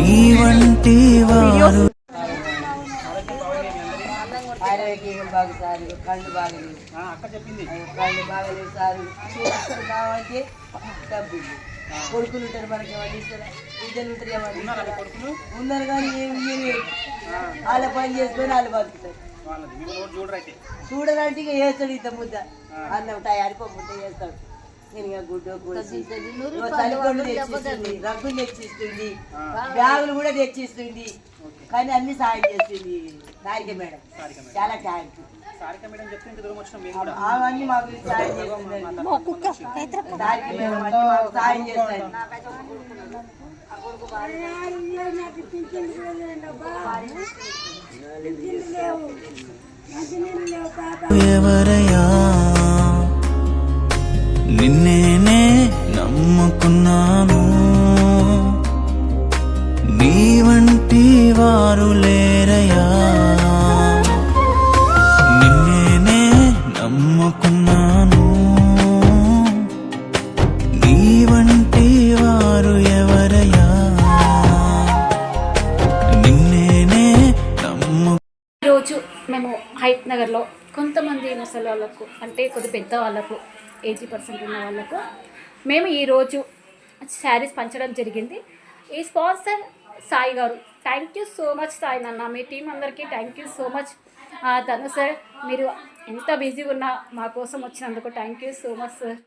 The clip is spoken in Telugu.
నీ వంటి వారు ఆరోగ్యం బాగు సార్, కళ్ళు బాగలేవు, కళ్ళు బాగలేవు సార్. కావాలంటే డబ్బులు కొడుకులు ఉంటారు, మనకి ఏమన్నా ఇస్తారా? బిడ్డలు ఉంటారు, ఏమన్నా ఉన్నారు కానీ ఏమి వాళ్ళ పని చేసుకొని వాళ్ళు బతుకుతారు. చూడడానికి ఇక వేస్తాడు ఇంత ముద్ద అన్నం టయానికి ముద్ద వేస్తాడు. నేను ఇక గుడ్డు తల్లికొండు తెచ్చిస్తుంది, రగ్గులు తెచ్చిస్తుంది, బ్యాగులు కూడా తెచ్చిస్తుంది, కానీ అన్ని సాయం చేస్తుంది సారిక మేడం. చాలా థ్యాంక్ యూ. అవన్నీ మాకు సాయం చేస్తుంది. సారిక మేడం అన్ని మాకు సాయం చేస్తుంది. ఎవరయ్యా నిన్నేనే నమ్ముకున్నాను, నీ వంటి వారు లేరయ్యా. నిన్నేనే నమ్ముకున్నాను, నీ వంటి వారు ఎవరయ్యా. నిన్నేనే నమ్ము. ఈరోజు మేము హైట్ నగర్లో కొంతమంది ముసలి వాళ్ళకు, అంటే కొద్ది పెద్ద వాళ్ళకు, 80% ఉన్న వాళ్ళకు మేము ఈరోజు శారీస్ పంచడం జరిగింది. ఈ స్పాన్సర్ సాయి గారు. Thank you so much Sai నాన్న, మీ టీం అందరికీ thank you so much. Dhanu sir, మీరు ఎంత బిజీగా ఉన్నా మా కోసం వచ్చినందుకు thank you so much sir.